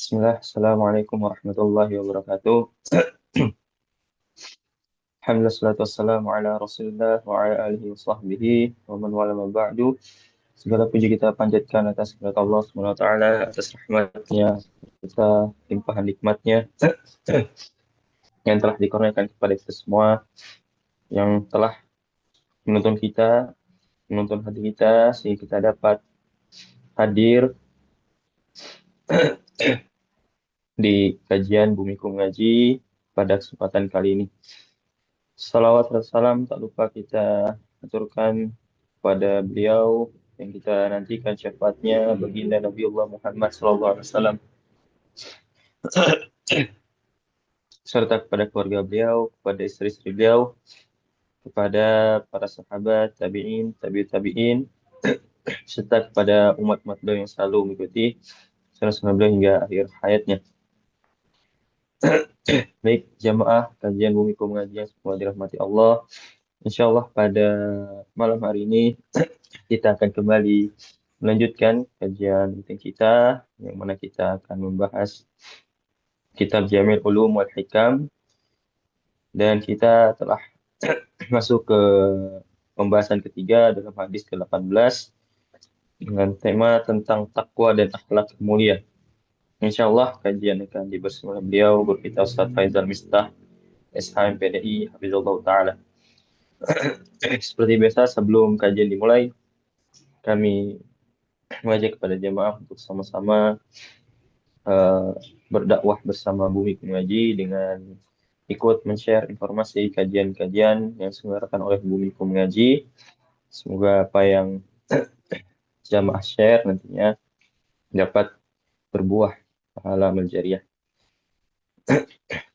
Bismillah, Assalamualaikum warahmatullahi wabarakatuh. Alhamdulillah, salatu wassalamu ala rasulillah wa ala alihi wa sahbihi wa man wala ma ba'du. Segala puji kita panjatkan atas kepada Allah Subhanahu wa taala, atas rahmatnya, serta limpahan nikmatnya yang telah dikurniakan kepada kita semua, yang telah menuntun kita, menuntun hati kita sehingga kita dapat hadir di kajian Bumiku Mengaji pada kesempatan kali ini. Salawat dan salam tak lupa kita aturkan pada beliau yang kita nantikan syafaatnya baginda Nabiullah Muhammad SAW serta kepada keluarga beliau, kepada istri-istri beliau, kepada para sahabat, tabi'in, tabi'in, serta kepada umat-umat beliau yang selalu mengikuti sunnah beliau hingga akhir hayatnya. Baik, jamaah kajian Bumiku Mengaji yang semua dirahmati Allah. Insya Allah pada malam hari ini kita akan kembali melanjutkan kajian rutin kita yang mana kita akan membahas kitab Jami' Ulum wal Hikam dan kita telah masuk ke pembahasan ketiga dalam hadis ke-18 dengan tema tentang takwa dan akhlak mulia. Insya Allah kajian akan dibersama beliau guru kita Ustaz Faizal Mistah SHM PDI Hafizullah Ta'ala. Seperti biasa sebelum kajian dimulai kami mengajak kepada jemaah untuk sama-sama berdakwah bersama Bumi Mengaji dengan ikut men-share informasi kajian-kajian yang diselenggarakan oleh Bumi Mengaji. Semoga apa yang jamaah share nantinya dapat berbuah pahala amal jariah.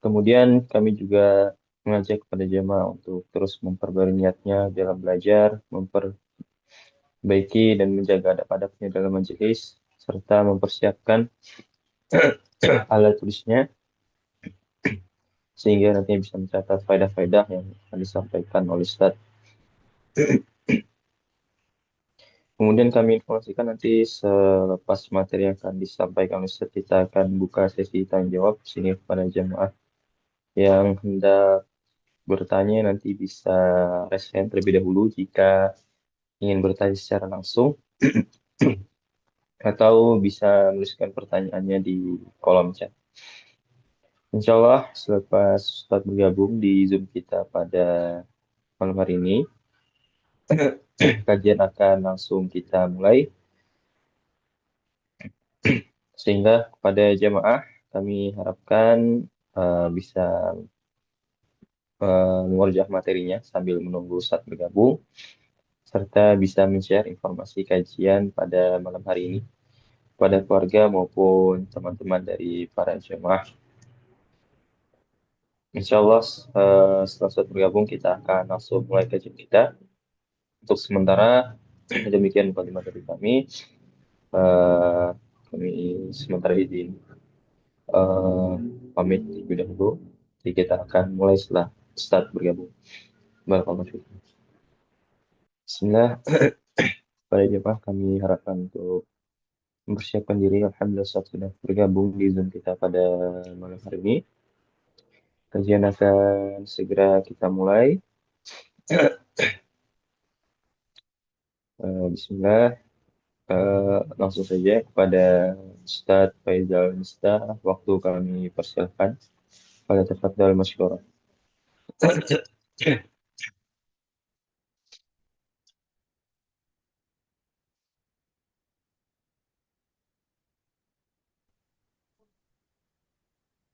Kemudian kami juga mengajak kepada jemaah untuk terus memperbarui niatnya dalam belajar, memperbaiki dan menjaga adab-adabnya dalam majelis, serta mempersiapkan alat tulisnya sehingga nanti bisa mencatat faedah-faedah yang akan disampaikan oleh Ustaz. Kemudian kami informasikan nanti selepas materi yang akan disampaikan oleh Ustaz, kita akan buka sesi tanya jawab sini kepada jemaah yang hendak bertanya nanti bisa raise hand terlebih dahulu jika ingin bertanya secara langsung atau bisa menuliskan pertanyaannya di kolom chat. Insya Allah selepas Ustaz bergabung di Zoom kita pada malam hari ini, kajian akan langsung kita mulai. Sehingga kepada jemaah kami harapkan bisa mengerjakan materinya sambil menunggu Ustaz bergabung, serta bisa men-share informasi kajian pada malam hari ini pada keluarga maupun teman-teman dari para jemaah. Insya Allah setelah Ustaz bergabung kita akan langsung mulai kajian kita. Untuk sementara demikian mukadimah dari kami. Kami sementara izin pamit terlebih dahulu. Jadi kita akan mulai setelah Ustaz bergabung. Barakallahu fiikum. Bismillah. Pada jemaah kami harapkan untuk mempersiapkan diri. Alhamdulillah Ustaz sudah bergabung di Zoom kita pada malam hari ini. Kajian akan segera kita mulai. Bismillah. Langsung saja kepada Ustaz Faizal Mistah. Waktu kami persilahkan. Pada tafadhal masykurah.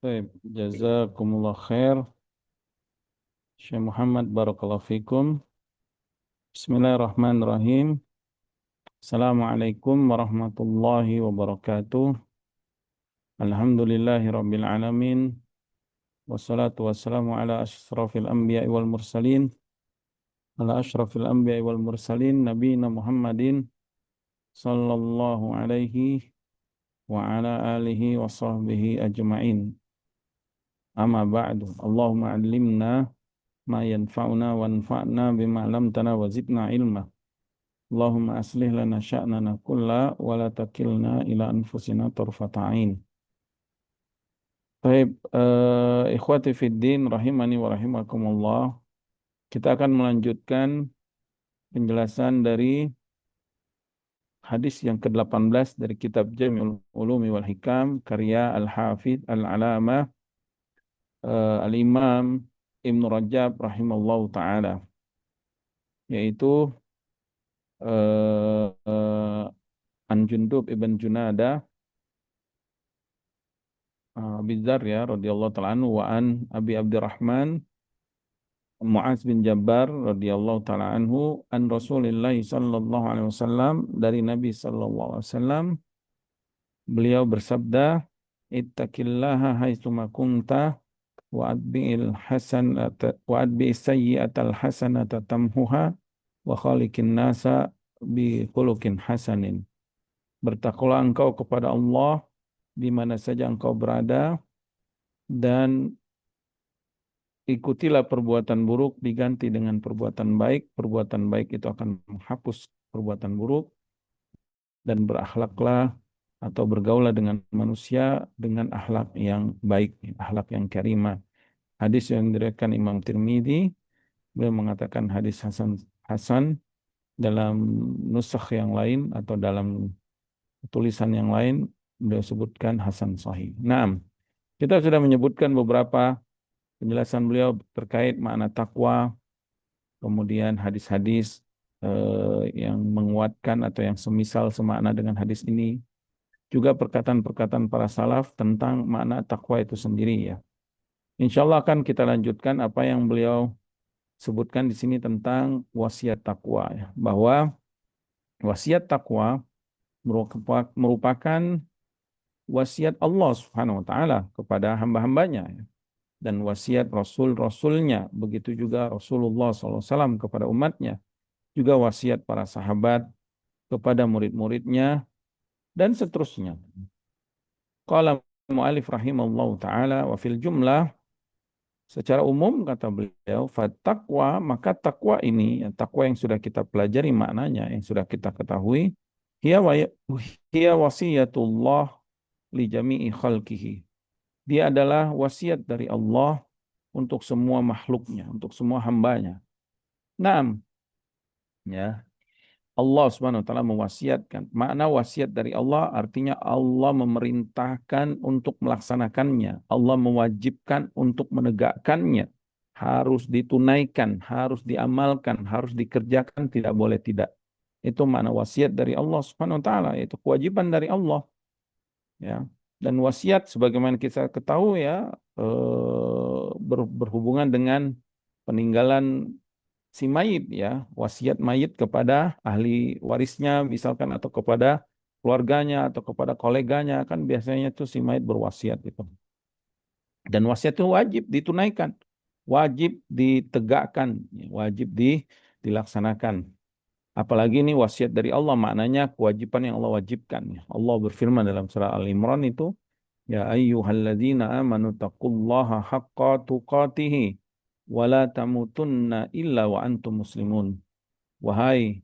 Baik, jazakumullah khair. Syekh Muhammad barakallahu fikum. Bismillahirrahmanirrahim. Assalamualaikum warahmatullahi wabarakatuh. Alhamdulillahi rabbil alamin. Wassalatu wassalamu ala asyrafil anbiya'i wal mursalin. Ala asyrafil anbiya'i wal mursalin nabiyina Muhammadin sallallahu alaihi wa ala alihi wa sahbihi ajma'in. Amma ba'du. Allahumma allimna ma yanfa'una wanfa'na bima 'allamtana wa zidna ilma. Allahumma aslih lana sya'nana kulla wa la takilna ila anfusina tarfata 'ain. Baik, ikhwati fiddin rahimani wa rahimakumullah. Kita akan melanjutkan penjelasan dari hadis yang ke-18 dari kitab Jami'ul Ulumi wal Hikam karya Al-Hafidh Al-Alamah Al-Imam Ibn Rajab rahimallahu taala, yaitu An Jundub ibn Junadah Bizar ya radhiyallahu taala anhu wa an Abi Abdurrahman Mu'az bin Jabbar radhiyallahu taala anhu an Rasulillah sallallahu alaihi wasallam, dari Nabi sallallahu alaihi wasallam, beliau bersabda, ittaqillaha haitsu ma kunta wa atbi'il hasanata wa atbi'is sayyi'atal hasanata tamhuha wa khaliqin nasa bi khuluqin hasanin. Bertakwalah engkau kepada Allah di mana saja engkau berada, dan ikutilah perbuatan buruk diganti dengan perbuatan baik. Perbuatan baik itu akan menghapus perbuatan buruk. Dan berakhlaklah atau bergaulah dengan manusia dengan akhlak yang baik, akhlak yang karimah. Hadis yang diriwayatkan Imam Tirmidzi, beliau mengatakan hadis hasan, dalam nusakh yang lain atau dalam tulisan yang lain beliau sebutkan hasan sahih. Nah, kita sudah menyebutkan beberapa penjelasan beliau terkait makna takwa, kemudian hadis-hadis yang menguatkan atau yang semisal semakna dengan hadis ini, juga perkataan-perkataan para salaf tentang makna takwa itu sendiri ya. Insya Allah akan kita lanjutkan apa yang beliau sebutkan di sini tentang wasiat takwa ya, bahwa wasiat takwa merupakan wasiat Allah Subhanahu wa taala kepada hamba-hambanya ya. Dan wasiat Rasul-Rasulnya, begitu juga Rasulullah SAW kepada umatnya, juga wasiat para sahabat kepada murid-muridnya, dan seterusnya. Qala mu'alif rahimallahu ta'ala wa fil jumlah, secara umum kata beliau, fattaqwa, maka takwa ini, takwa yang sudah kita pelajari maknanya, yang sudah kita ketahui, hiya wasiyatullah li jami'i khalqihi. Dia adalah wasiat dari Allah untuk semua makhluknya, untuk semua hambanya. Naam, ya. Allah Subhanahu wa taala mewasiatkan. Makna wasiat dari Allah artinya Allah memerintahkan untuk melaksanakannya. Allah mewajibkan untuk menegakkannya. Harus ditunaikan, harus diamalkan, harus dikerjakan, tidak boleh tidak. Itu makna wasiat dari Allah Subhanahu wa taala, itu kewajiban dari Allah. Ya. Dan wasiat sebagaimana kita ketahui ya, berhubungan dengan peninggalan si mayit ya, wasiat mayit kepada ahli warisnya misalkan, atau kepada keluarganya atau kepada koleganya, kan biasanya tuh si mayit berwasiat gitu. Dan wasiat itu wajib ditunaikan, wajib ditegakkan, wajib dilaksanakan. Apalagi ini wasiat dari Allah, maknanya kewajiban yang Allah wajibkan. Allah berfirman dalam surah Al-Imran itu, ya ayyuhalladzina amanu taqullaha haqqa tuqatih wa la tamutunna illa wa antum muslimun. Wahai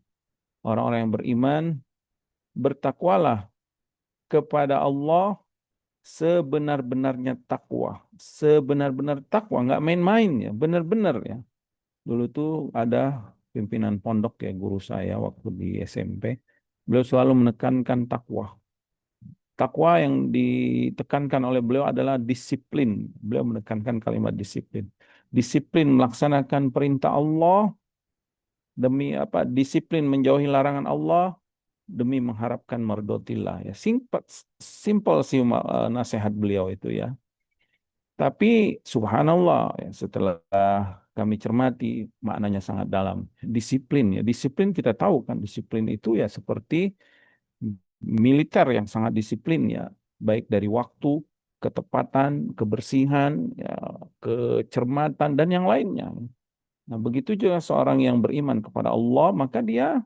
orang-orang yang beriman, bertakwalah kepada Allah sebenar-benarnya takwa. Sebenar-benar takwa, nggak main-main ya, benar-benar ya. Dulu tuh ada pimpinan pondok ya, guru saya waktu di SMP. Beliau selalu menekankan takwa. Takwa yang ditekankan oleh beliau adalah disiplin. Beliau menekankan kalimat disiplin. Disiplin melaksanakan perintah Allah demi apa? Disiplin menjauhi larangan Allah demi mengharapkan mardotillah ya. Simple, simple sih nasihat beliau itu ya. Tapi subhanallah ya, setelah kami cermati maknanya sangat dalam. Disiplin ya, disiplin kita tahu kan, disiplin itu ya seperti militer yang sangat disiplin ya, baik dari waktu, ketepatan, kebersihan, ya, kecermatan dan yang lainnya. Nah, begitu juga seorang yang beriman kepada Allah, maka dia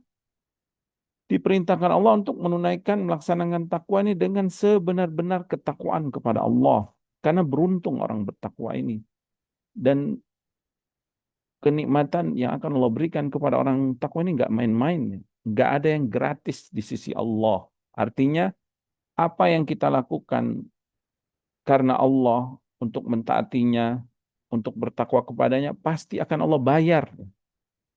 diperintahkan Allah untuk menunaikan, melaksanakan takwa ini dengan sebenar-benar ketakwaan kepada Allah. Karena beruntung orang bertakwa ini. Dan kenikmatan yang akan Allah berikan kepada orang takwa ini nggak main-main. Nggak ada yang gratis di sisi Allah. Artinya apa yang kita lakukan karena Allah, untuk mentaatinya, untuk bertakwa kepadanya, pasti akan Allah bayar.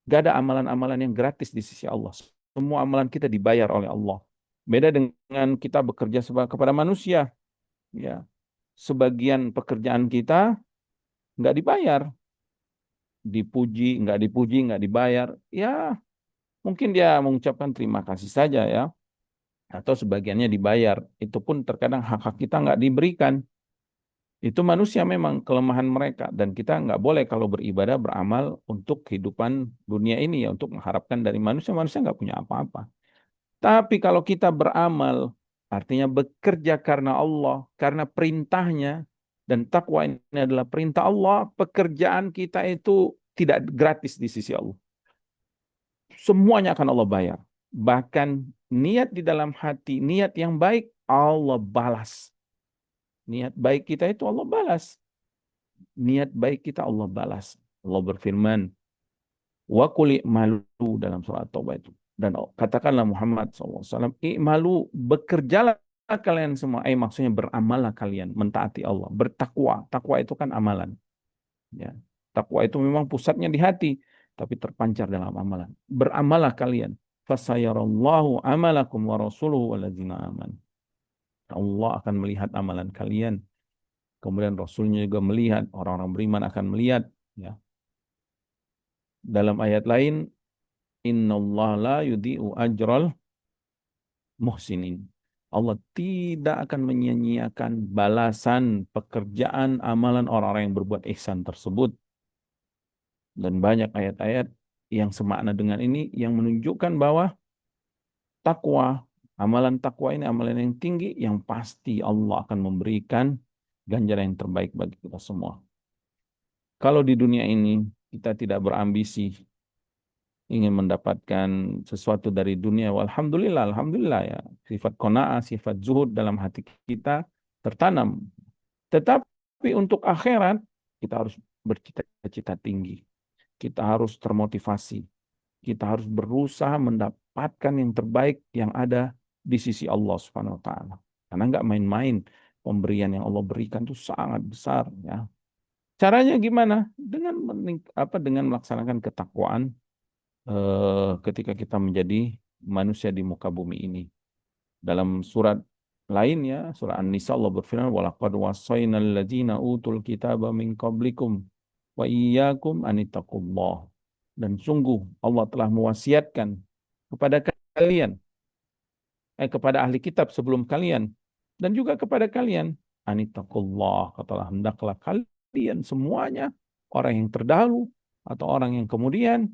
Gak ada amalan-amalan yang gratis di sisi Allah. Semua amalan kita dibayar oleh Allah. Beda dengan kita bekerja kepada manusia. Ya, sebagian pekerjaan kita nggak dibayar, dipuji, nggak dibayar. Ya, mungkin dia mengucapkan terima kasih saja ya, atau sebagiannya dibayar. Itu pun terkadang hak-hak kita nggak diberikan. Itu manusia memang kelemahan mereka, dan kita nggak boleh kalau beribadah beramal untuk kehidupan dunia ini ya, untuk mengharapkan dari manusia. Manusia nggak punya apa-apa. Tapi kalau kita beramal, artinya bekerja karena Allah, karena perintahnya, dan takwa ini adalah perintah Allah, pekerjaan kita itu tidak gratis di sisi Allah. Semuanya akan Allah bayar. Bahkan niat di dalam hati, niat yang baik, Allah balas. Niat baik kita itu Allah balas. Niat baik kita Allah balas. Allah berfirman, wa qul i'malu dalam surat Taubah itu. Dan katakanlah Muhammad SAW, i'malu, bekerjalah kalian semua. Maksudnya beramallah kalian, mentaati Allah, bertakwa. Takwa itu kan amalan. Ya. Takwa itu memang pusatnya di hati, tapi terpancar dalam amalan. Beramallah kalian. Fasayarallahu amalakum wa rasuluhu walladzina aman. Allah akan melihat amalan kalian. Kemudian Rasulnya juga melihat, orang-orang beriman akan melihat. Ya. Dalam ayat lain, innallaha la yudhi'u ajral muhsinin. Allah tidak akan menyia-nyiakan balasan pekerjaan amalan orang-orang yang berbuat ihsan tersebut. Dan banyak ayat-ayat yang semakna dengan ini yang menunjukkan bahwa takwa, amalan takwa ini amalan yang tinggi yang pasti Allah akan memberikan ganjaran yang terbaik bagi kita semua. Kalau di dunia ini kita tidak berambisi ingin mendapatkan sesuatu dari dunia, alhamdulillah, alhamdulillah ya, sifat qanaah, sifat zuhud dalam hati kita tertanam. Tetapi untuk akhirat kita harus bercita-cita tinggi, kita harus termotivasi, kita harus berusaha mendapatkan yang terbaik yang ada di sisi Allah Subhanahu Wa Taala. Karena nggak main-main, pemberian yang Allah berikan itu sangat besar ya. Caranya gimana? Dengan melaksanakan ketakwaan ketika kita menjadi manusia di muka bumi ini. Dalam surat lainnya, surah An-Nisa, Allah berfirman, walaqad wassaynal ladzina utul kitaba min qablikum wa iyyakum anittaqullah. Dan sungguh Allah telah mewasiatkan kepada kalian, kepada ahli kitab sebelum kalian, dan juga kepada kalian, anittaqullah, katalah hendaklah kalian semuanya, orang yang terdahulu atau orang yang kemudian,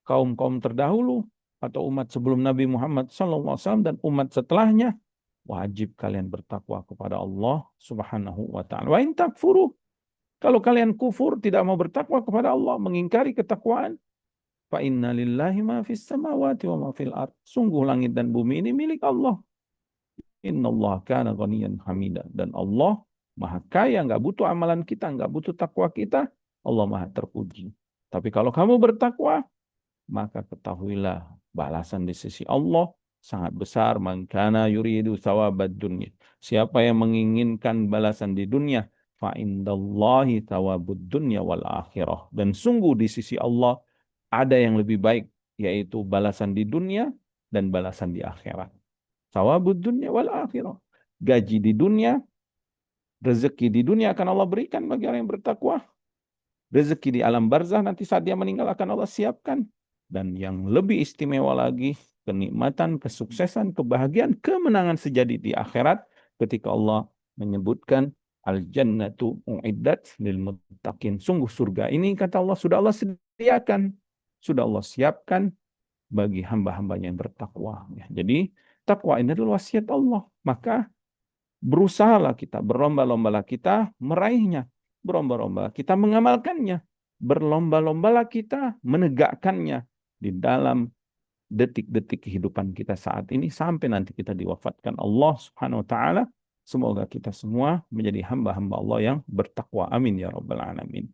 kaum-kaum terdahulu atau umat sebelum Nabi Muhammad SAW dan umat setelahnya, wajib kalian bertakwa kepada Allah Subhanahu wa taala. Wa in takfuru, kalau kalian kufur, tidak mau bertakwa kepada Allah, mengingkari ketakwaan, fa inna lillahi ma fis samawati wa ma fil ard. Sungguh langit dan bumi ini milik Allah. Innallaha kana ghaniyan hamida. Dan Allah Maha Kaya, nggak butuh amalan kita, nggak butuh takwa kita. Allah Maha terpuji. Tapi kalau kamu bertakwa, maka ketahuilah balasan di sisi Allah sangat besar. Man kana yuridu thawabad dunya. Siapa yang menginginkan balasan di dunia, fa indallahi thawabud dunya wal akhirah. Dan sungguh di sisi Allah ada yang lebih baik, yaitu balasan di dunia dan balasan di akhirat. Thawabud dunya wal akhirah. Gaji di dunia, rezeki di dunia akan Allah berikan bagi orang yang bertakwa. Rezeki di alam barzah nanti saat dia meninggal akan Allah siapkan. Dan yang lebih istimewa lagi, kenikmatan, kesuksesan, kebahagiaan, kemenangan sejati di akhirat ketika Allah menyebutkan al-jannatu u'iddat lil muttaqin. Sungguh surga ini, kata Allah, sudah Allah sediakan, sudah Allah siapkan bagi hamba-hambanya yang bertakwa. Jadi takwa ini adalah wasiat Allah. Maka berusahalah kita, berlomba-lombalah kita meraihnya, berlomba-lomba kita mengamalkannya, berlomba-lombalah kita menegakkannya di dalam detik-detik kehidupan kita saat ini sampai nanti kita diwafatkan Allah Subhanahu wa taala. Semoga kita semua menjadi hamba-hamba Allah yang bertakwa. Amin ya rabbal alamin.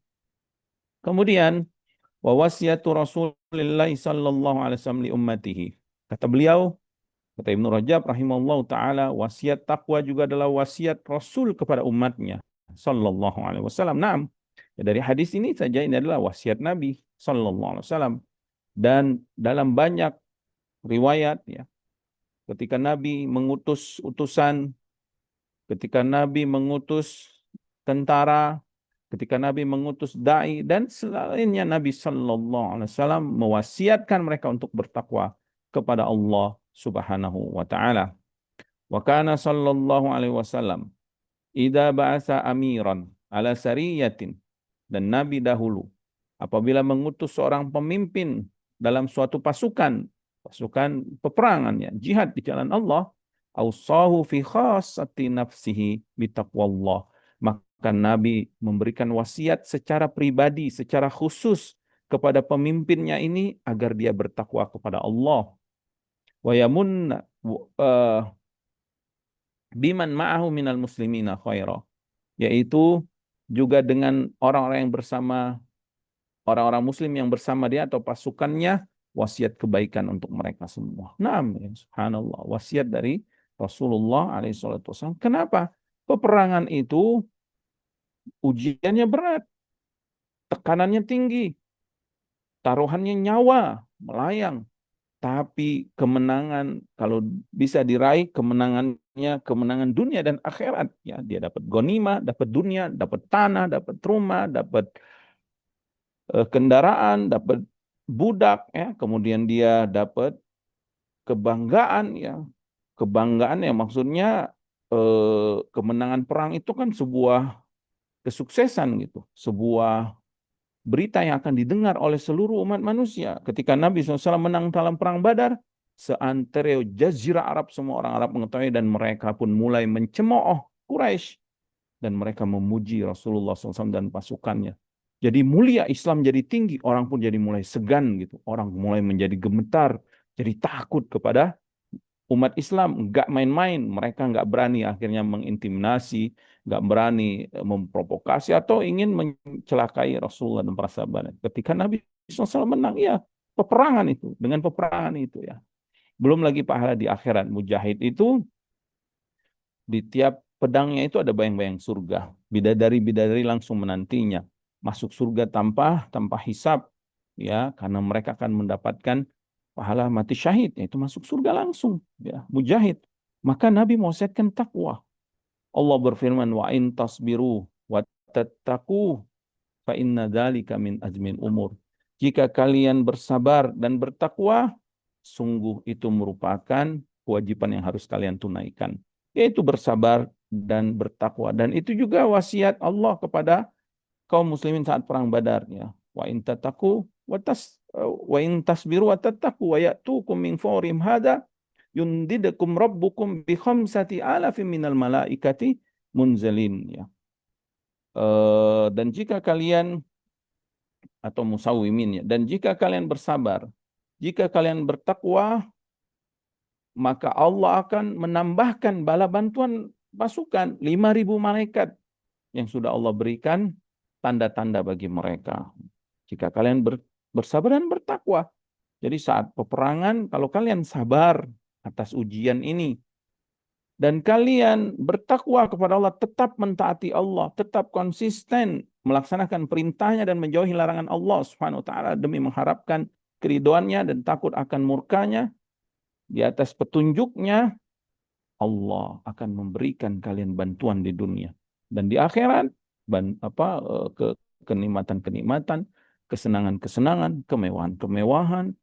Kemudian wa wasiyatu Rasulillah sallallahu alaihi wasallam li ummatihi. Kata beliau, kata Ibnu Rajab rahimahullah taala, wasiat takwa juga adalah wasiat Rasul kepada umatnya. sallallahu alaihi wasallam. Naam. Ya, dari hadis ini saja ini adalah wasiat Nabi sallallahu alaihi wasallam. Dan dalam banyak riwayat ya, ketika Nabi mengutus utusan, ketika Nabi mengutus tentara, ketika Nabi mengutus dai dan selainnya, Nabi sallallahu alaihi wasallam mewasiatkan mereka untuk bertakwa kepada Allah Subhanahu wa taala. Wa kana sallallahu alaihi wasallam idza ba'asa amiran ala sariyatin, dan Nabi dahulu apabila mengutus seorang pemimpin dalam suatu pasukan, pasukan peperangan ya, jihad di jalan Allah, ausahu fi khassati nafsihi bitaqwallah, maka Nabi memberikan wasiat secara pribadi, secara khusus kepada pemimpinnya ini agar dia bertakwa kepada Allah. Wa yamunna biman ma'ahu minal muslimina khaira, yaitu juga dengan orang-orang yang bersama, orang-orang muslim yang bersama dia atau pasukannya, wasiat kebaikan untuk mereka semua. Naam, ya, subhanallah, wasiat dari Rasulullah alaihissalam. Kenapa? Peperangan itu ujiannya berat, tekanannya tinggi, taruhannya nyawa, melayang. Tapi kemenangan, kalau bisa diraih, kemenangannya kemenangan dunia dan akhirat. Ya, dia dapat ghanimah, dapat dunia, dapat tanah, dapat rumah, dapat kendaraan, dapat budak, ya, kemudian dia dapat kebanggaan, ya, kebanggaan yang maksudnya kemenangan perang itu kan sebuah kesuksesan gitu, sebuah berita yang akan didengar oleh seluruh umat manusia. Ketika Nabi SAW menang dalam perang Badar, seantero jazirah Arab, semua orang Arab mengetahui dan mereka pun mulai mencemooh Quraisy dan mereka memuji Rasulullah SAW dan pasukannya. Jadi mulia, Islam jadi tinggi, orang pun jadi mulai segan gitu. Orang mulai menjadi gemetar, jadi takut kepada umat Islam. Nggak main-main, mereka nggak berani akhirnya mengintimidasi, nggak berani memprovokasi atau ingin mencelakai Rasulullah dan para sahabat. Ketika Nabi SAW menang, ya peperangan itu, dengan peperangan itu ya. Belum lagi pahala di akhirat. Mujahid itu di tiap pedangnya itu ada bayang-bayang surga. Bidadari-bidadari langsung menantinya. Masuk surga tanpa hisab, ya, karena mereka akan mendapatkan pahala mati syahid, yaitu masuk surga langsung, ya, mujahid. Maka Nabi mewasiatkan takwa. Allah berfirman, wa in tasbiru wa tattaqu fa inna dzalika min azmin umur. Jika kalian bersabar dan bertakwa, sungguh itu merupakan kewajiban yang harus kalian tunaikan, yaitu bersabar dan bertakwa. Dan itu juga wasiat Allah kepada kaum muslimin saat perang Badar, ya. Wa in tattaqu wa in tasbiru wa tattaqu wa ya'tukum min fawrim hada yundidukum rabbukum bi khamsati alafin minal malaikati munzalin, ya. Dan jika kalian, atau musawimin, ya, dan jika kalian bersabar, jika kalian bertakwa, maka Allah akan menambahkan bala bantuan pasukan 5.000 malaikat yang sudah Allah berikan tanda-tanda bagi mereka. Jika kalian bersabar dan bertakwa. Jadi saat peperangan, kalau kalian sabar atas ujian ini, dan kalian bertakwa kepada Allah, tetap mentaati Allah, tetap konsisten melaksanakan perintahnya dan menjauhi larangan Allah Subhanahu wa taala demi mengharapkan keridhoannya dan takut akan murkanya, di atas petunjuknya, Allah akan memberikan kalian bantuan di dunia dan di akhirat, kenikmatan-kenikmatan, kesenangan-kesenangan, kemewahan-kemewahan,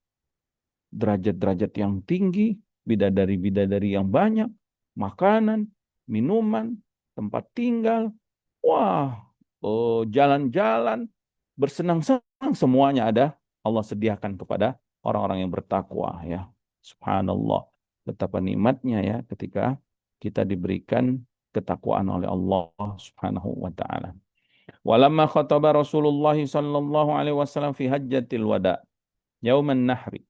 derajat-derajat yang tinggi, bidadari-bidadari yang banyak, makanan, minuman, tempat tinggal, jalan-jalan, bersenang-senang, semuanya ada Allah sediakan kepada orang-orang yang bertakwa, ya. Subhanallah, betapa nikmatnya ya ketika kita diberikan ketakwaan oleh Allah Subhanahu wa taala. Walamma khataba Rasulullah sallallahu alaihi wasallam fi hajjatil wada yauman nahri.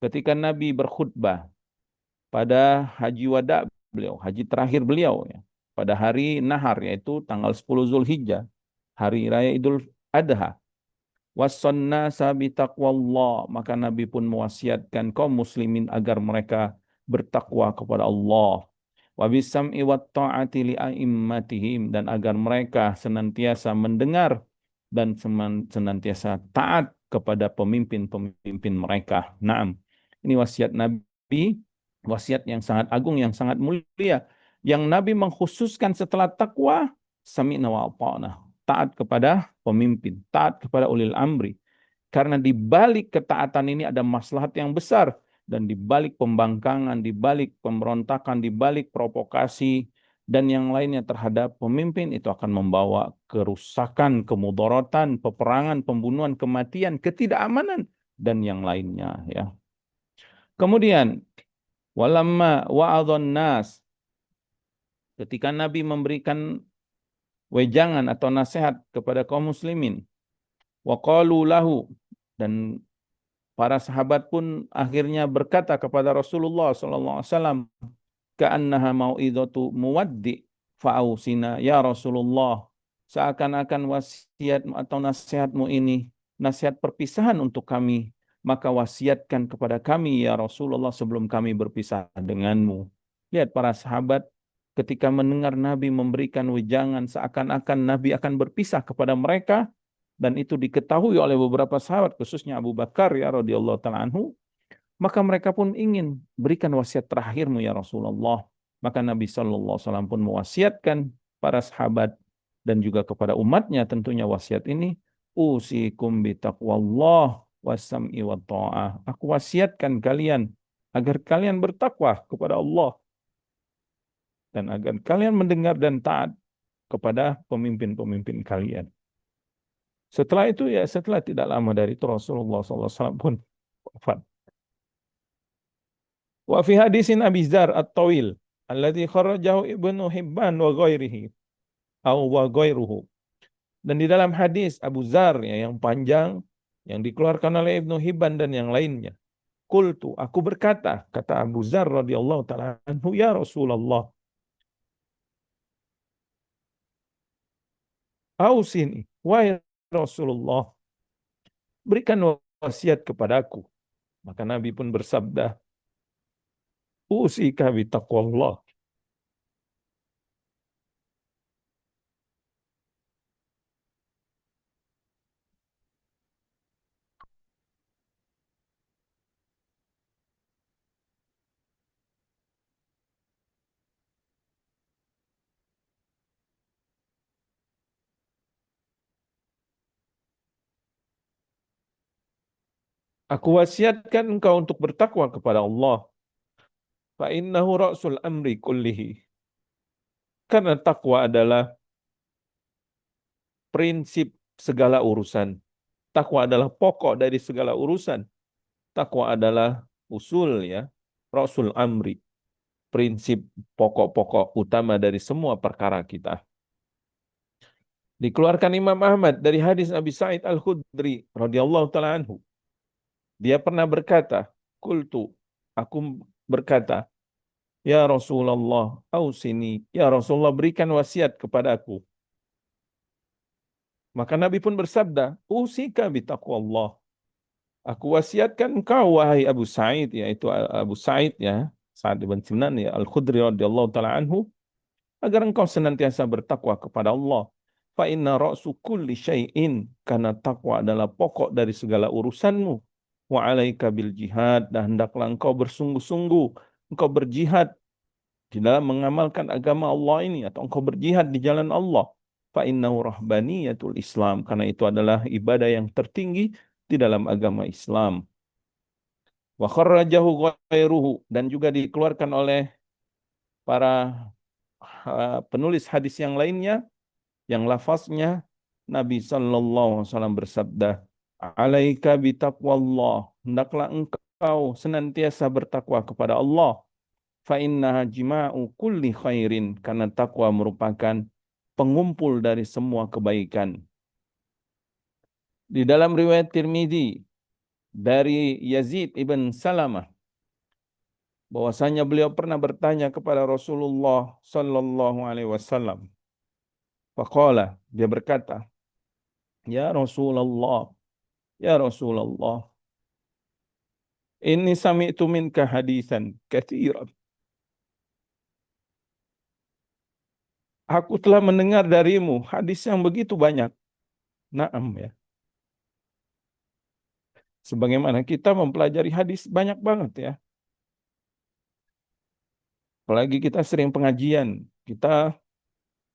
Ketika Nabi berkhutbah pada haji wada beliau, haji terakhir beliau, ya, pada hari nahar, yaitu tanggal 10 Zulhijjah, hari raya Idul Adha. Wassannasa bitaqwallah, maka Nabi pun mewasiatkan kaum muslimin agar mereka bertakwa kepada Allah. wa bisam'i wat ta'ati li a'immatihim, dan agar mereka senantiasa mendengar dan senantiasa taat kepada pemimpin-pemimpin mereka. Naam. Ini wasiat Nabi, wasiat yang sangat agung, yang sangat mulia, yang Nabi mengkhususkan setelah takwa, sami'na wa ata'na, taat kepada pemimpin, taat kepada ulil amri. Karena di balik ketaatan ini ada maslahat yang besar, dan di balik pembangkangan, di balik pemberontakan, di balik provokasi dan yang lainnya terhadap pemimpin itu akan membawa kerusakan, kemudaratan, peperangan, pembunuhan, kematian, ketidakamanan dan yang lainnya, ya. Kemudian walamma wa'adhan nas, ketika Nabi memberikan wejangan atau nasihat kepada kaum muslimin, waqalu lahu, dan para sahabat pun akhirnya berkata kepada Rasulullah sallallahu alaihi wasallam, ka'annaha mau'izatu muwaddi fa'ausina ya Rasulullah, seakan-akan wasiat atau nasihatmu ini nasihat perpisahan untuk kami, maka wasiatkan kepada kami ya Rasulullah sebelum kami berpisah denganmu. Lihat para sahabat ketika mendengar Nabi memberikan wejangan seakan-akan Nabi akan berpisah kepada mereka, dan itu diketahui oleh beberapa sahabat khususnya Abu Bakar ya radhiyallahu taala anhu, maka mereka pun ingin berikan wasiat terakhirmu ya Rasulullah. Maka Nabi Shallallahu Alaihi Wasallam pun mewasiatkan para sahabat dan juga kepada umatnya tentunya wasiat ini. Usikum bitaqwallah wasam'i wa ta'ah. Aku wasiatkan kalian agar kalian bertakwa kepada Allah dan agar kalian mendengar dan taat kepada pemimpin-pemimpin kalian. Setelah itu ya, setelah tidak lama dari itu Rasulullah SAW pun wafat. Wa fi hadisin Abi Dzar at-Tawil alladzi kharajahu Ibnu Hibban wa ghairihi wa ghairuhu. Dan di dalam hadis Abu Dzar ya, yang panjang yang dikeluarkan oleh Ibnu Hibban dan yang lainnya. Qultu, aku berkata, kata Abu Dzar radhiyallahu taala anhu, ya Rasulullah, ausini, wahai Rasulullah, berikan wasiat kepadaku. Maka Nabi pun bersabda, usika bi taqwallah. Aku wasiatkan engkau untuk bertakwa kepada Allah. Fa innahu ra'sul amri kullihi. Karena takwa adalah prinsip segala urusan. Takwa adalah pokok dari segala urusan. Takwa adalah usul ya, ra'sul amri, prinsip pokok-pokok utama dari semua perkara kita. Dikeluarkan Imam Ahmad dari hadis Abi Sa'id Al-Khudri radhiyallahu taala anhu. Dia pernah berkata, "Qultu," aku berkata, "Ya Rasulullah, ausini, ya Rasulullah berikan wasiat kepadaku." Maka Nabi pun bersabda, "Usika bitaqwallah." Aku wasiatkan engkau wahai Abu Sa'id, yaitu Abu Sa'id ya, Sa'ad bin Sinan ya Al-Khudri radhiyallahu taala anhu, agar engkau senantiasa bertakwa kepada Allah. Fa inna ra'su kulli syai'in, karena takwa adalah pokok dari segala urusanmu. Wa 'alaika bil jihad, dan hendaklah engkau bersungguh-sungguh, engkau berjihad di dalam mengamalkan agama Allah ini, atau engkau berjihad di jalan Allah. Fa innahu rahbaniyatul Islam, karena itu adalah ibadah yang tertinggi di dalam agama Islam. Wa kharrajahu ghairuhu, dan juga dikeluarkan oleh para penulis hadis yang lainnya, yang lafaznya Nabi sallallahu alaihi wasallam bersabda, "Alaika bitaqwallah, hendaklah engkau senantiasa bertakwa kepada Allah. Fa innaha jima'u kulli khairin, karena takwa merupakan pengumpul dari semua kebaikan." Di dalam riwayat Tirmidzi dari Yazid ibn Salamah, bahwasanya beliau pernah bertanya kepada Rasulullah sallallahu alaihi wasallam. Faqala, dia berkata, "Ya Rasulullah, ya Rasulullah, inni sami'tu minka hadisan katsiran." Aku telah mendengar darimu hadis yang begitu banyak. Naam ya. Sebagaimana kita mempelajari hadis banyak banget ya. Apalagi kita sering pengajian, kita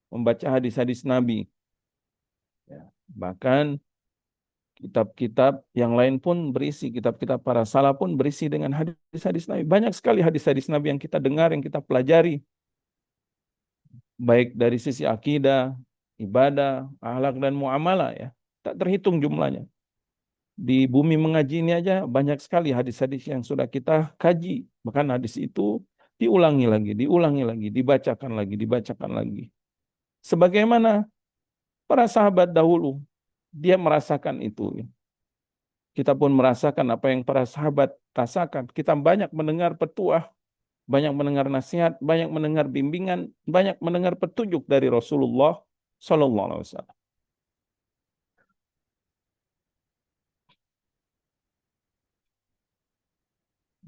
membaca hadis-hadis Nabi. Ya. Bahkan kitab-kitab yang lain pun berisi, kitab-kitab para salaf pun berisi dengan hadis-hadis Nabi. Banyak sekali hadis-hadis Nabi yang kita dengar, yang kita pelajari. Baik dari sisi akidah, ibadah, akhlak dan muamalah ya. Tak terhitung jumlahnya. Di bumi mengaji ini aja banyak sekali hadis-hadis yang sudah kita kaji. Bahkan hadis itu diulangi lagi, dibacakan lagi. Sebagaimana para sahabat dahulu, dia merasakan itu. Kita pun merasakan apa yang para sahabat rasakan. Kita banyak mendengar petuah, banyak mendengar nasihat, banyak mendengar bimbingan, banyak mendengar petunjuk dari Rasulullah Sallallahu Alaihi Wasallam.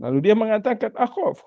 Lalu dia mengatakan, akhaf.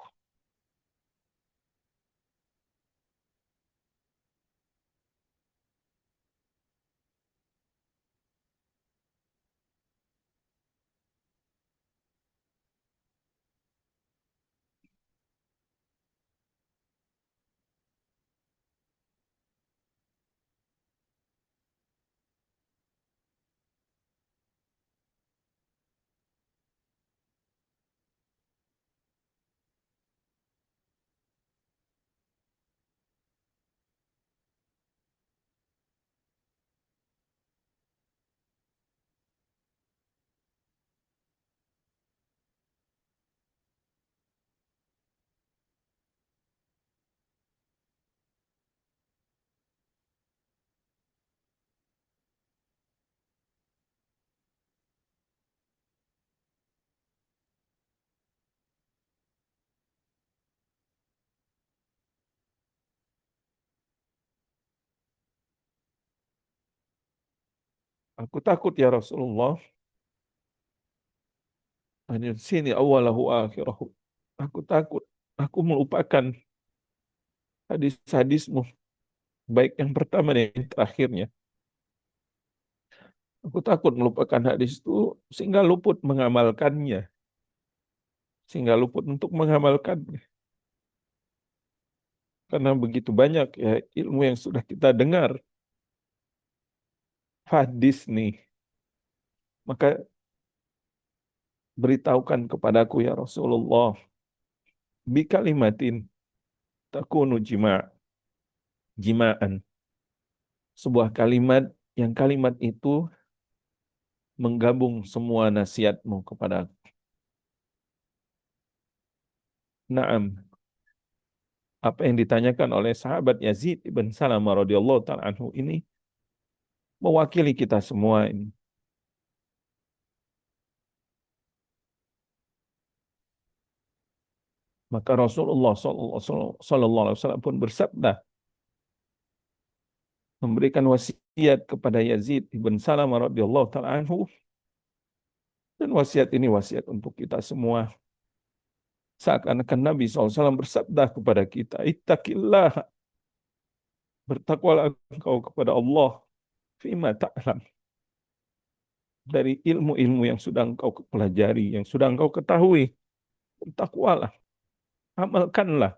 Aku takut ya Rasulullah. Hanya sini awalahu akhirahu. Aku takut. Aku melupakan hadis-hadismu. Baik yang pertama dan yang terakhirnya. Aku takut melupakan hadis itu sehingga luput mengamalkannya. Sehingga luput untuk mengamalkannya. Karena begitu banyak ya ilmu yang sudah kita dengar. Hadis nih. Maka beritahukan kepadaku ya Rasulullah. Bikalimatin takunu jima'an. Sebuah kalimat yang kalimat itu menggabung semua nasihatmu kepada aku. Naam. Apa yang ditanyakan oleh sahabat Yazid ibn Salamah radhiyallahu ta'ala anhu ini mewakili kita semua ini. Maka Rasulullah sallallahu alaihi wasallam pun bersabda, memberikan wasiat kepada Yazid ibn Salamah radhiyallahu ta'ala anhu, dan wasiat ini wasiat untuk kita semua. Seakan-akan Nabi SAW bersabda kepada kita, ittaqillah, bertakwalah engkau kepada Allah, fima ta'lam, dari ilmu-ilmu yang sudah engkau pelajari, yang sudah engkau ketahui. Bertakwalah, amalkanlah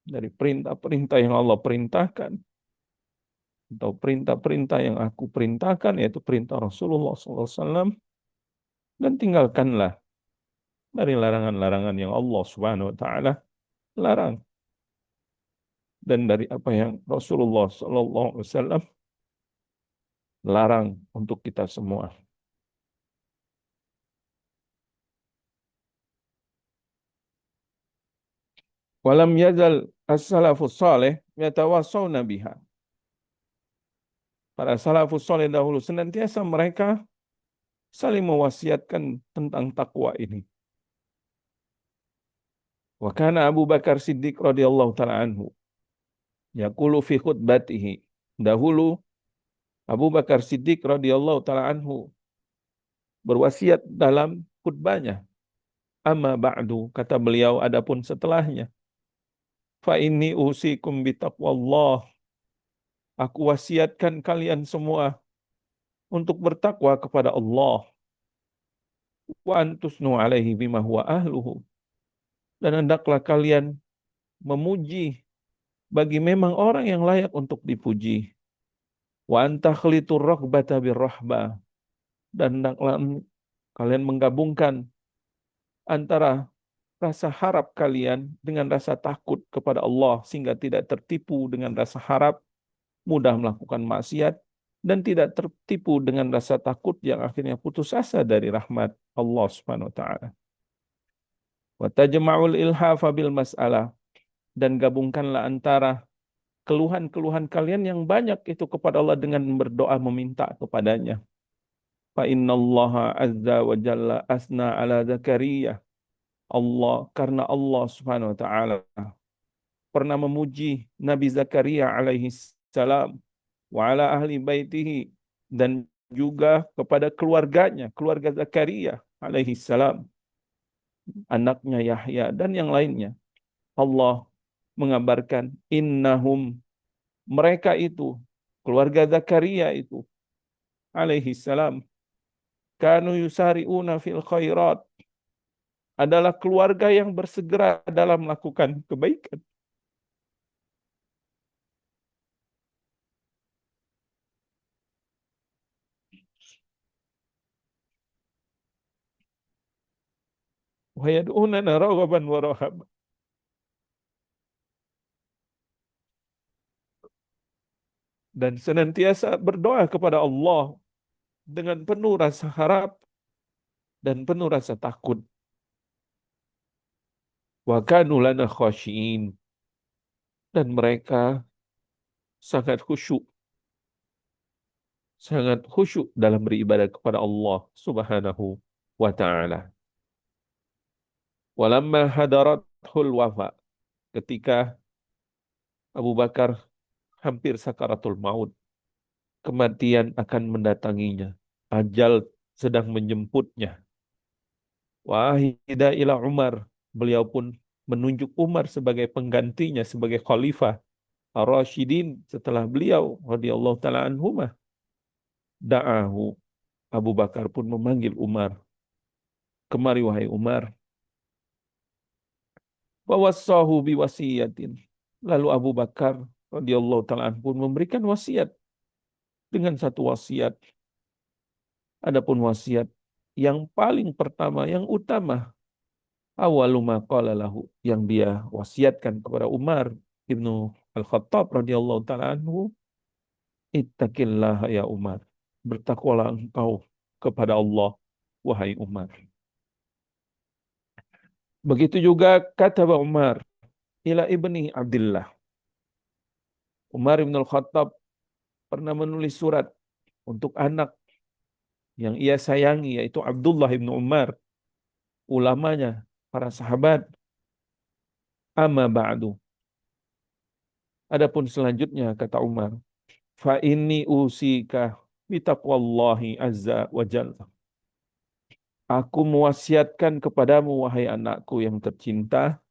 dari perintah-perintah yang Allah perintahkan, atau perintah-perintah yang aku perintahkan, yaitu perintah Rasulullah SAW, dan tinggalkanlah dari larangan-larangan yang Allah Subhanahu wa taala larang, dan dari apa yang Rasulullah SAW larang untuk kita semua. Walam yazal as-salafus saleh yatawassawna biha. Para salafus saleh dahulu senantiasa mereka saling mewasiatkan tentang takwa ini. Wa kana Abu Bakar Siddiq radhiyallahu taala anhu yaqulu fi khutbatihi. Dahulu Abu Bakar Siddiq radhiyallahu taala anhu berwasiat dalam khutbahnya. Amma ba'du, kata beliau, adapun setelahnya. Fa inni usikum bitaqwallah. Aku wasiatkan kalian semua untuk bertakwa kepada Allah. Wa antusnu alaihi bima huwa ahluhu. Dan hendaklah kalian memuji bagi memang orang yang layak untuk dipuji. Wa antakhlitur raghbata birrahbah. Dan hendaklah kalian menggabungkan antara rasa harap kalian dengan rasa takut kepada Allah sehingga tidak tertipu dengan rasa harap, mudah melakukan maksiat, dan tidak tertipu dengan rasa takut yang akhirnya putus asa dari rahmat Allah Subhanahu wa taala. Wa tajma'ul ilhafa bil mas'alah, dan gabungkanlah antara keluhan-keluhan kalian yang banyak itu kepada Allah dengan berdoa meminta kepadanya. Fa innallaha azza wa jalla asna ala Zakaria. Karena Allah Subhanahu wa taala pernah memuji Nabi Zakaria alaihi salam wa ala ahli baitihi, dan juga kepada keluarganya, keluarga Zakaria alaihi salam, anaknya Yahya dan yang lainnya. Allah mengabarkan innahum, mereka itu, keluarga Zakaria itu alaihi salam, kanu yusari'una fil khairat, adalah keluarga yang bersegera dalam melakukan kebaikan. Wa yad'unana raghaban wa rahaban, dan senantiasa berdoa kepada Allah dengan penuh rasa harap dan penuh rasa takut. Wa kanu lana khashiin, dan mereka sangat khusyuk dalam beribadah kepada Allah Subhanahu wa taala. Walamma hadarathul wafa, ketika Abu Bakar hampir sakaratul maut, kematian akan mendatanginya, ajal sedang menjemputnya. Wahida ila Umar, beliau pun menunjuk Umar sebagai penggantinya, sebagai khalifah ar-Rasyidin setelah beliau radhiyallahu taala anhumah. Da'ahu, Abu Bakar pun memanggil Umar. Kemari wahai Umar. Wa wassahu biwasiyatin. Lalu Abu Bakar radhiyallahu taala anhu pun memberikan wasiat dengan satu wasiat. Adapun wasiat yang paling pertama, yang utama, awwalu ma qala lahu, yang dia wasiatkan kepada Umar ibnu Al-Khattab radhiyallahu taala anhu, ittaqillaha ya Umar, bertakwalah engkau kepada Allah wahai Umar. Begitu juga kata Umar ila ibni Abdullah. Umar ibn Al-Khattab pernah menulis surat untuk anak yang ia sayangi, yaitu Abdullah ibn Umar, ulamanya, para sahabat. Amma ba'du. Adapun selanjutnya, kata Umar, fa inni usika bitaqwallahi azza wa jalla. Aku mewasiatkan kepadamu, wahai anakku yang tercinta,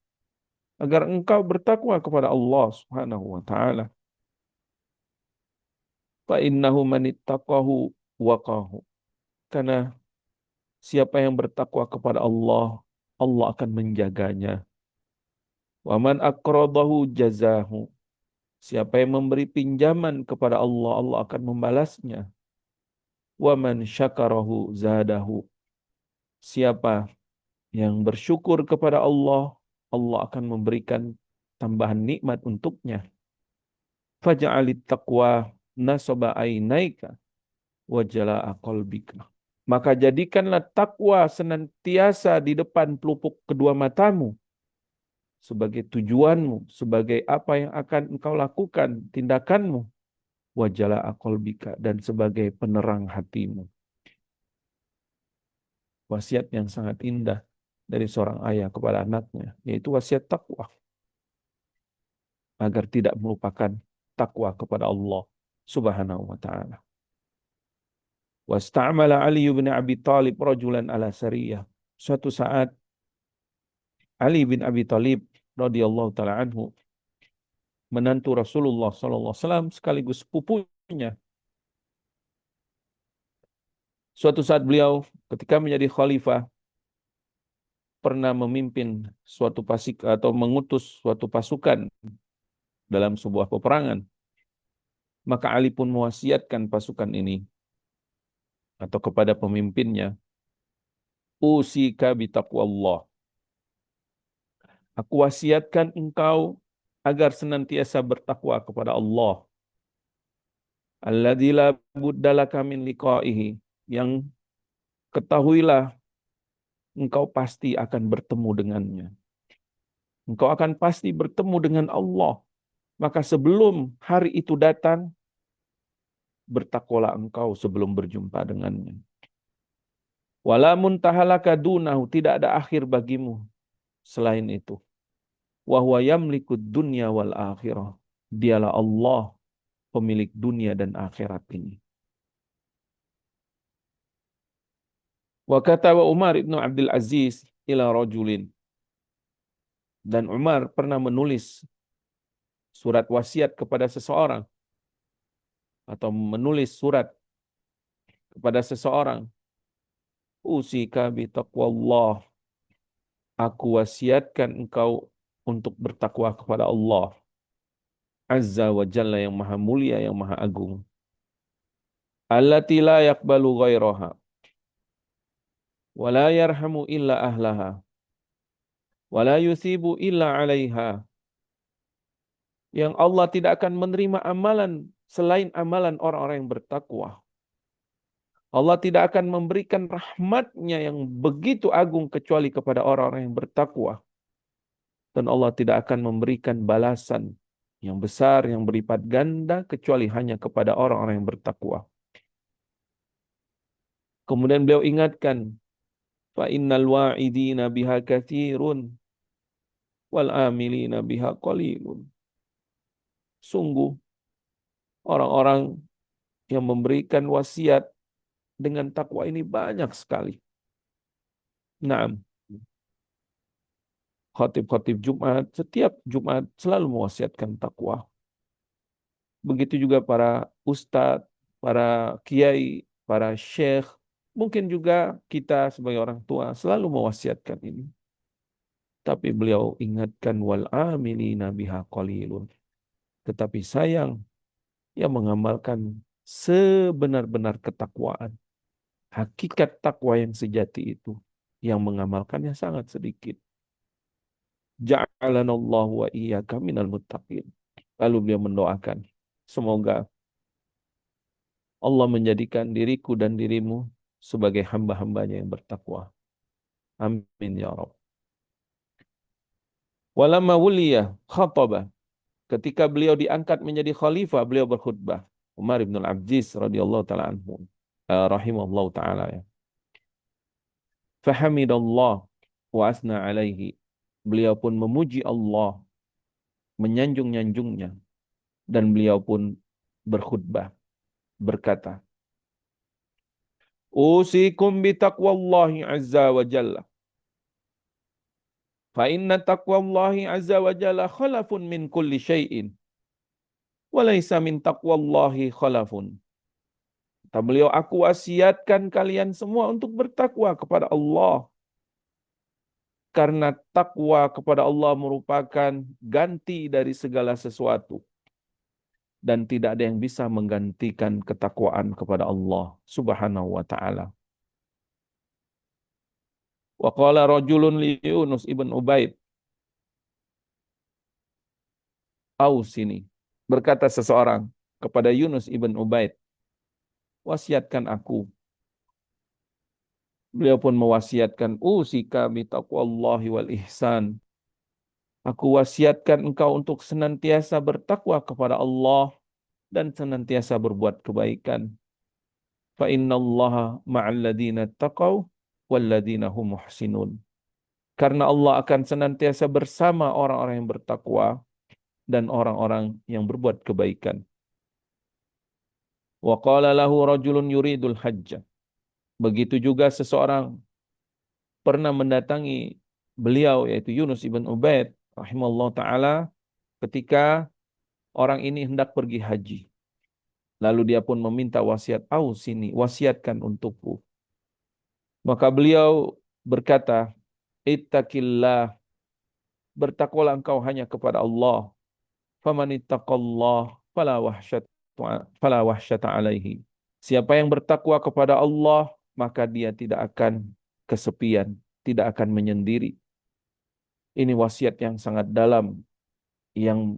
agar engkau bertakwa kepada Allah Subhanahu wa taala. Fa innahu manittaqahu waqahu. Karena siapa yang bertakwa kepada Allah, Allah akan menjaganya. Wa man aqradahu jazahu. Siapa yang memberi pinjaman kepada Allah, Allah akan membalasnya. Wa man syakarahu zadahu. Siapa yang bersyukur kepada Allah, Allah akan memberikan tambahan nikmat untuknya. Faj'alit taqwa nasaba ainaika wa jalaa qalbika. Maka jadikanlah takwa senantiasa di depan pelupuk kedua matamu, sebagai tujuanmu, sebagai apa yang akan engkau lakukan, tindakanmu, wa jalaa qalbika, dan sebagai penerang hatimu. Wasiat yang sangat indah dari seorang ayah kepada anaknya, yaitu wasiat takwa, agar tidak melupakan takwa kepada Allah Subhanahu wa taala. Wasta'mala Ali bin Abi Thalib rajulan ala sariyah. Suatu saat Ali bin Abi Thalib radhiyallahu taala anhu menantu Rasulullah SAW sekaligus sepupunya. Suatu saat beliau ketika menjadi khalifah pernah memimpin suatu atau mengutus suatu pasukan dalam sebuah peperangan. Maka Ali pun mewasiatkan pasukan ini atau kepada pemimpinnya, usika bitaqwallah. Aku wasiatkan engkau agar senantiasa bertakwa kepada Allah. Alladzi la buddalaka min liqa'ihi, yang ketahuilah engkau pasti akan bertemu dengannya. Engkau akan pasti bertemu dengan Allah. Maka sebelum hari itu datang, bertakwalah engkau sebelum berjumpa dengannya. Wala muntahalaka dunahu, tidak ada akhir bagimu selain itu. Wa huwa yamlikud dunya wal akhirah. Dialah Allah, pemilik dunia dan akhirat ini. Wa kataba Umar ibn Abdul Aziz ila rajulin. Dan Umar pernah menulis surat wasiat kepada seseorang atau menulis surat kepada seseorang. Usika bitaqwallah. Aku wasiatkan engkau untuk bertakwa kepada Allah Azza wa Jalla, yang maha mulia, yang maha agung. Allati la yaqbalu ghairaha wa la yarhamu illa ahlaha wa la yusibu illa 'alaiha. Yang Allah tidak akan menerima amalan selain amalan orang-orang yang bertakwa. Allah tidak akan memberikan rahmatnya yang begitu agung kecuali kepada orang-orang yang bertakwa. Dan Allah tidak akan memberikan balasan yang besar, yang berlipat ganda, kecuali hanya kepada orang-orang yang bertakwa. Kemudian beliau ingatkan, fa innal wa'idina biha katsirun wal amilina biha qalilun. Sungguh orang-orang yang memberikan wasiat dengan takwa ini banyak sekali. Naam. Khatib-khatib Jumat, setiap Jumat selalu mewasiatkan takwa. Begitu juga para ustadz, para kiai, para syekh, mungkin juga kita sebagai orang tua selalu mewasiatkan ini. Tapi beliau ingatkan wal amilina biha qalilun. Tetapi sayang, yang mengamalkan sebenar-benar ketakwaan, hakikat takwa yang sejati itu, yang mengamalkannya sangat sedikit. Ja'alanallahu wa iyyaka minal muttaqin. Lalu beliau mendoakan, semoga Allah menjadikan diriku dan dirimu sebagai hamba-hambanya yang bertakwa. Amin ya Rabb. Walamma wuliya khataba. Ketika beliau diangkat menjadi khalifah, beliau berkhutbah. Umar ibn al-Abdiz radhiyallahu taala anhu, rahimahullahu taala ya. Fahamidallah wa asna alaihi. Beliau pun memuji Allah, menyanjung-nyanjungnya, dan beliau pun berkhutbah, berkata, usikum bitaqwallahi azza wa jalla. Fa inna taqwallahi azza wa jalla khalafun min kulli syai'in. Wa laysa min taqwallahi khalafun. Kata beliau, aku wasiatkan kalian semua untuk bertakwa kepada Allah. Karena takwa kepada Allah merupakan ganti dari segala sesuatu. Dan tidak ada yang bisa menggantikan ketakwaan kepada Allah subhanahu wa ta'ala. Wa qala rajulun li Yunus ibn Ubaid. Ausini. Berkata seseorang kepada Yunus ibn Ubaid, wasiatkan aku. Beliau pun mewasiatkan, usika bitaqwallahi wal ihsan. Aku wasiatkan engkau untuk senantiasa bertakwa kepada Allah dan senantiasa berbuat kebaikan. Fa innallaha ma'al ladzina taqaw wal ladzina hum muhsinun. Karena Allah akan senantiasa bersama orang-orang yang bertakwa dan orang-orang yang berbuat kebaikan. Wa qala lahu rajulun yuridul hajj. Begitu juga seseorang pernah mendatangi beliau, yaitu Yunus ibn Ubaid rahimahullah ta'ala, ketika orang ini hendak pergi haji. Lalu dia pun meminta wasiat, sini, wasiatkan untukku. Maka beliau berkata, ittaqillah, bertakwalah engkau hanya kepada Allah. Faman ittaqallah fala wahsyata alaihi. Siapa yang bertakwa kepada Allah, maka dia tidak akan kesepian, tidak akan menyendiri. Ini wasiat yang sangat dalam, yang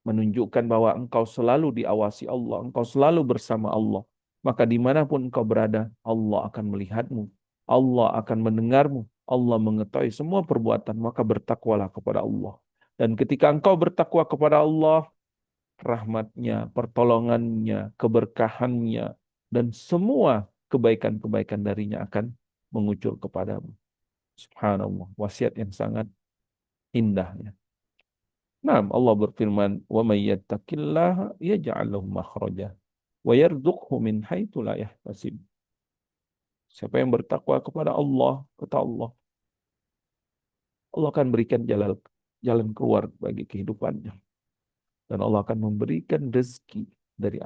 menunjukkan bahwa engkau selalu diawasi Allah, engkau selalu bersama Allah. Maka dimanapun engkau berada, Allah akan melihatmu, Allah akan mendengarmu, Allah mengetahui semua perbuatan, maka bertakwalah kepada Allah. Dan ketika engkau bertakwa kepada Allah, rahmatnya, pertolongannya, keberkahannya, dan semua kebaikan-kebaikan darinya akan mengucur kepadamu. Subhanallah, wasiat yang sangat indahnya. Nah, Allah berfirman, "Wa may yattaqillaha yaj'al lahu makhraja wa yarzuqhu min haitsu la yahtasib." Siapa yang bertakwa kepada Allah, kata Allah, Allah akan berikan jalan keluar bagi kehidupannya. Dan Allah akan memberikan rezeki dari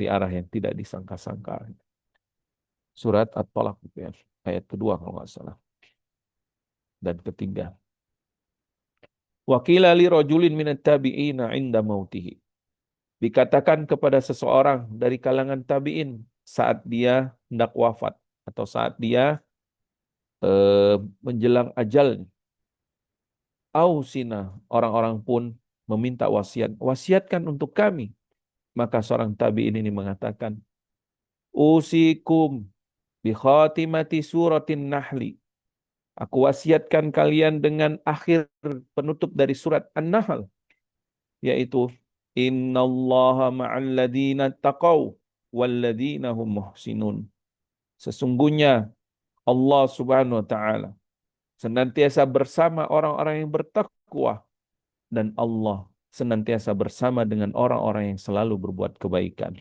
arah yang tidak disangka-sangka. Surat At-Talaq ayat kedua kalau nggak salah. Dan ketiga. Wa qila li rajulin minat tabi'ina 'inda mautihi. Dikatakan kepada seseorang dari kalangan tabi'in saat dia hendak wafat atau saat dia menjelang ajalnya. Ausina, orang-orang pun meminta wasiat, wasiatkan untuk kami. Maka seorang tabi'in ini mengatakan, usikum bi khatimati suratin nahli. Aku wasiatkan kalian dengan akhir penutup dari surat An-Nahl, yaitu innallaha ma'al ladzina taqaw wal ladzina hum muhsinun. Sesungguhnya Allah Subhanahu wa taala senantiasa bersama orang-orang yang bertakwa, dan Allah senantiasa bersama dengan orang-orang yang selalu berbuat kebaikan.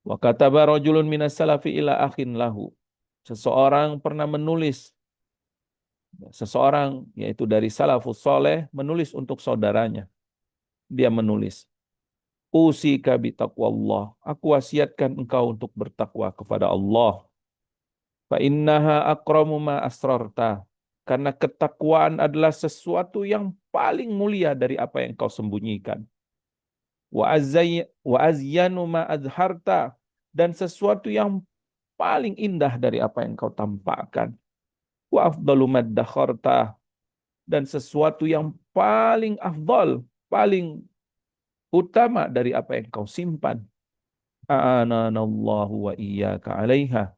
Wa kataba rajulun minas salafi ila akhin lahu. Seseorang pernah menulis, seseorang yaitu dari salafus soleh menulis untuk saudaranya. Dia menulis, usika bi taqwallah, aku wasiatkan engkau untuk bertakwa kepada Allah. Fa innaha akramu ma asrarta, karena ketakwaan adalah sesuatu yang paling mulia dari apa yang kau sembunyikan. Wa azyanu ma azharta, dan sesuatu yang paling indah dari apa yang kau tampakkan. Wa afdalu maddakharta, dan sesuatu yang paling afdal, paling utama dari apa yang kau simpan. A'ananallahu wa iyyaka 'alaiha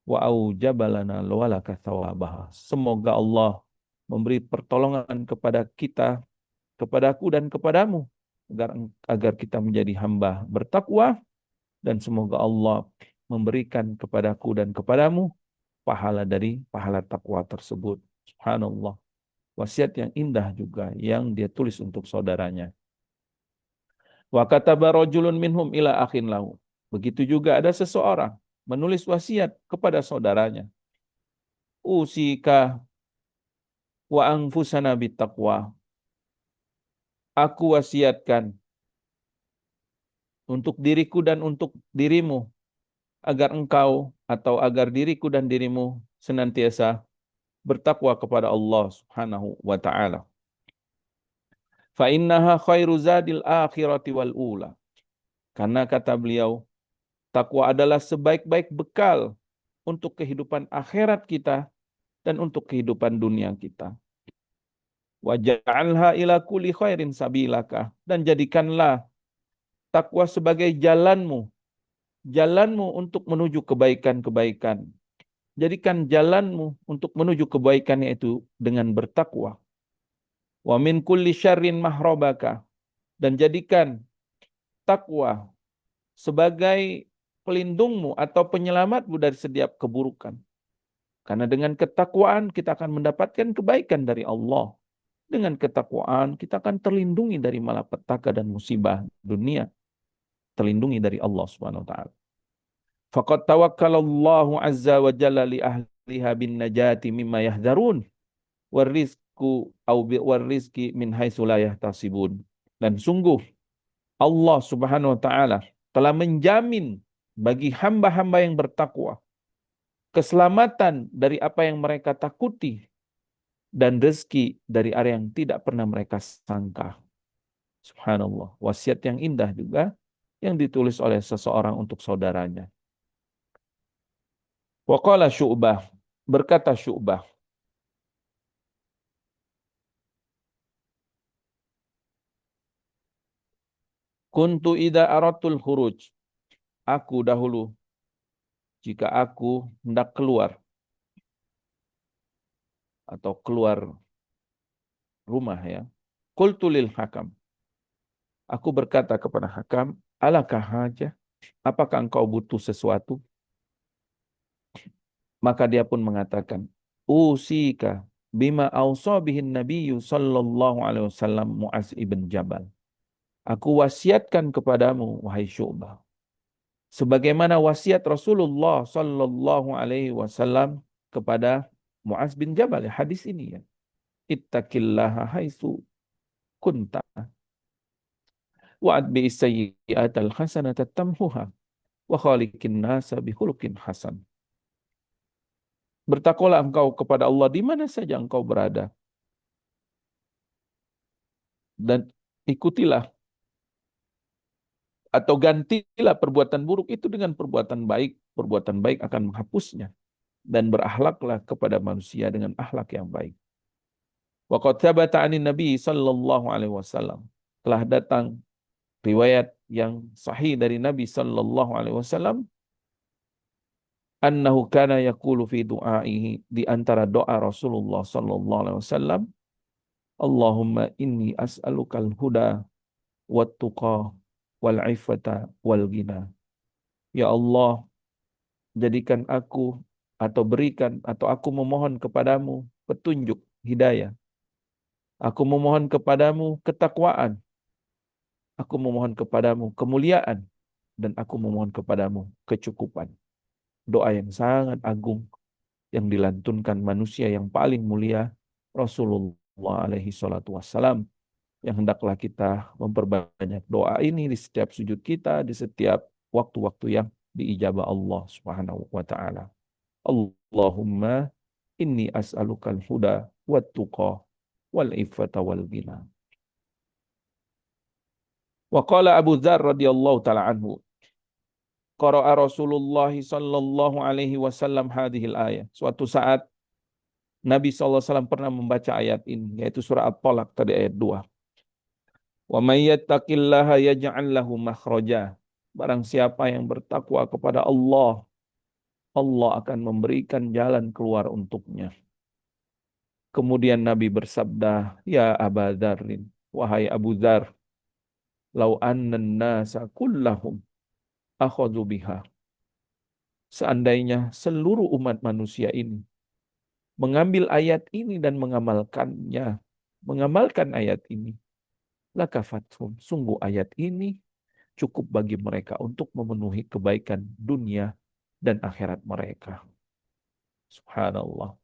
wa aujabalana walaka thawabaha. Semoga Allah memberi pertolongan kepada kita, kepadaku dan kepadamu, agar kita menjadi hamba bertakwa, dan semoga Allah memberikan kepadaku dan kepadamu pahala dari pahala takwa tersebut. Subhanallah. Wasiat yang indah juga yang dia tulis untuk saudaranya. Wa kataba rajulun minhum ila akhin lahu. Begitu juga ada seseorang menulis wasiat kepada saudaranya. Usika wa anfusana bittaqwa. Aku wasiatkan untuk diriku dan untuk dirimu, agar engkau atau agar diriku dan dirimu senantiasa bertakwa kepada Allah Subhanahu wa taala. Fa innaha khairu zadil akhirati wal ula. Karena kata beliau, takwa adalah sebaik-baik bekal untuk kehidupan akhirat kita dan untuk kehidupan dunia kita. Wa ja'alha ila kulli khairin sabilaka, dan jadikanlah takwa sebagai jalanmu untuk menuju kebaikan-kebaikan. Jadikan jalanmu untuk menuju kebaikan yaitu dengan bertakwa. Wa min kulli syarrin mahrabaka, dan jadikan takwa sebagai pelindungmu atau penyelamatmu dari setiap keburukan. Karena dengan ketakwaan kita akan mendapatkan kebaikan dari Allah. Dengan ketakwaan kita akan terlindungi dari malapetaka dan musibah dunia. Terlindungi dari Allah Subhanahu wa taala. Faqad tawakkalallahu azza wa jalla li ahliha bin najati mimma yahdharun warizq rizqu war rizqi min haitsu la yahtasibun. Dan sungguh Allah Subhanahu wa taala telah menjamin bagi hamba-hamba yang bertakwa keselamatan dari apa yang mereka takuti dan rezeki dari area yang tidak pernah mereka sangka. Subhanallah, wasiat yang indah juga yang ditulis oleh seseorang untuk saudaranya. Wa qala Syu'bah, berkata Syu'bah, kuntu idza aratul khuruj, aku dahulu jika aku hendak keluar atau keluar rumah ya, qultu lil hakam, aku berkata kepada Hakam, alakah haja? Apakah engkau butuh sesuatu? Maka dia pun mengatakan, usika bima awsa bihin nabiyyu sallallahu alaihi wasallam Mu'az ibn Jabal. Aku wasiatkan kepadamu, wahai Syu'bah, sebagaimana wasiat Rasulullah sallallahu alaihi wasallam kepada Mu'az bin Jabal. Hadis ini ya. Ittaqillaha haitsu kunta wa'adbi sayyi'atal hasanata tamhuha wa khaliqin nasa bi khuluqin hasan. Bertakwalah engkau kepada Allah di mana saja engkau berada. Dan ikutilah atau gantilah perbuatan buruk itu dengan perbuatan baik. Perbuatan baik akan menghapusnya. Dan berakhlaklah kepada manusia dengan akhlak yang baik. Wa qad thabata 'anin Nabi sallallahu alaihi wasallam. Telah datang riwayat yang sahih dari Nabi sallallahu alaihi wasallam annahu kana yaqulu fi du'aihi, di antara doa Rasulullah sallallahu alaihi wasallam, Allahumma inni as'alukal huda wat tuqa wal ifata wal ghina. Ya Allah, jadikan aku atau berikan atau aku memohon kepadamu petunjuk, hidayah. Aku memohon kepadamu ketakwaan. Aku memohon kepadamu kemuliaan. Dan aku memohon kepadamu kecukupan. Doa yang sangat agung yang dilantunkan manusia yang paling mulia, Rasulullah alaihi salatu wassalam, yang hendaklah kita memperbanyak doa ini di setiap sujud kita, di setiap waktu-waktu yang diijabah Allah Subhanahu wa taala. Allahumma inni as'alukal huda wat tuqa wal iffata wal ghina. Wa qala Abu Dzar radhiyallahu taala anhu, qara'a Rasulullah sallallahu alaihi wasallam hadhil ayat. Suatu saat Nabi sallallahu alaihi wasallam pernah membaca ayat ini, yaitu surah At-Talaq tadi ayat 2. Wa may yattaqillaha yaj'al lahu makhraja. Barang siapa yang bertakwa kepada Allah, Allah akan memberikan jalan keluar untuknya. Kemudian Nabi bersabda, ya Aba Dzarrin, wahai Abu Dzar, lau annan nasa kullahum akhadhu biha. Seandainya seluruh umat manusia ini mengambil ayat ini dan mengamalkannya, mengamalkan ayat ini, lakafathum, sungguh ayat ini cukup bagi mereka untuk memenuhi kebaikan dunia dan akhirat mereka. Subhanallah.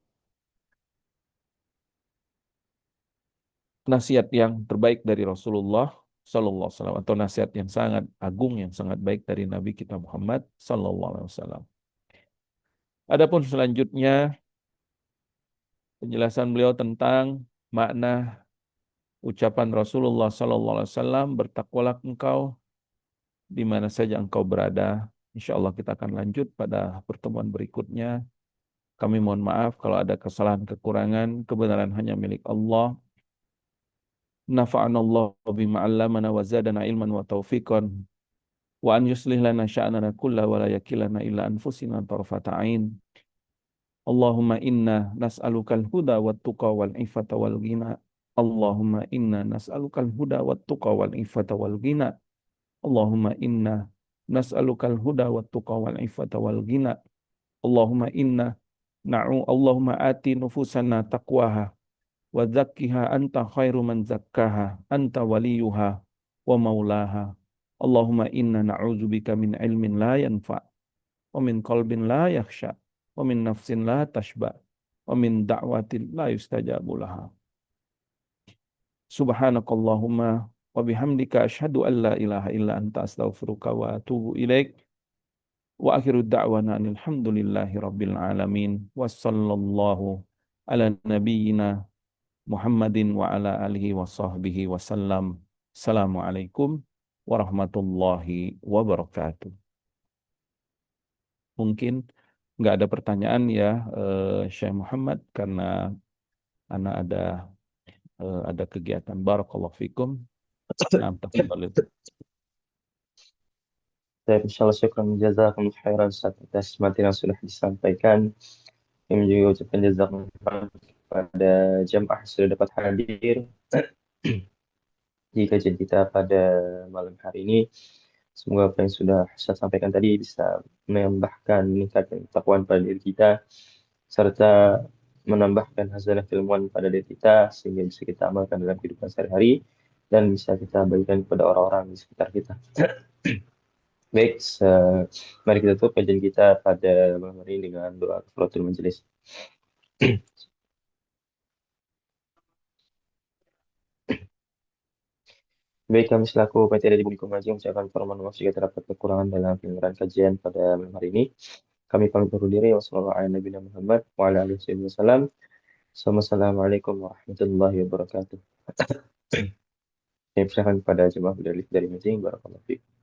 Nasihat yang terbaik dari Rasulullah sallallahu alaihi wasallam, atau nasihat yang sangat agung, yang sangat baik dari Nabi kita Muhammad sallallahu alaihi wasallam. Adapun selanjutnya penjelasan beliau tentang makna ucapan Rasulullah sallallahu alaihi wasallam, bertakwalah engkau di mana saja engkau berada. Insyaallah kita akan lanjut pada pertemuan berikutnya. Kami mohon maaf kalau ada kesalahan kekurangan, kebenaran hanya milik Allah. Nafa'anallahu bima 'allamana wa zadana ilman wa taufiqan wa an yuslih lana sya'nana kullahu wa la yakilana illa anfusina tarfata 'ain. Allahumma inna nas'alukal huda wat tuqa wal ifata wal ghina. Allahumma inna nas'alukal huda wat tuqa wal ifata wal ghina. Allahumma inna nas'alukal huda wat tuqa wal ifata wal ghina. Allahumma inna Allahumma ati nufusana taqwaha wa zakkiha anta khairu man zakkaha anta waliyuha wa maulaha. Allahumma inna na'udzubika min ilmin la yanfa' wa min qalbin la yakhsha wa min nafsin la tashba wa min da'watin la yustajabu laha. Subhanakallahumma wa bihamdika asyhadu an la ilaha illa anta astaghfiruka wa atubu ilaik. Wa akhiru da'wana alhamdulillahi rabbil alamin. Wassallallahu ala nabiyyina Muhammadin wa ala alihi wa sahbihi wasallam. Assalamualaikum warahmatullahi wabarakatuh. Mungkin nggak ada pertanyaan ya, Syekh Muhammad, karena anak ada kegiatan. Barakallahu fikum. Nah, tafadhal. Baik, insyaallah syukran jazakumullah khairan Ustaz atas materi yang sudah disampaikan. Kami juga ucapkan jazakumullah pada jamaah sudah dapat hadir di kajian kita pada malam hari ini. Semoga apa yang sudah saya sampaikan tadi bisa menambahkan, meningkatkan ketakwaan pada diri kita, serta menambahkan hazanah keilmuan pada diri kita, sehingga bisa kita amalkan dalam kehidupan sehari-hari, dan bisa kita bagikan kepada orang-orang di sekitar kita. Baik, mari kita tutup kajian kita pada malam hari ini dengan doa kafaratul majelis. Baik, kami selaku panitia dari Bumi Komaji mengucapkan permohonan maaf jika terdapat kekurangan dalam penyelenggaraan kajian pada malam hari ini. Kami pamit undur diri. Wassalamualaikum warahmatullahi wabarakatuh. Saya persilakan kepada jemaah dari meeting. Barakallahu fiikum.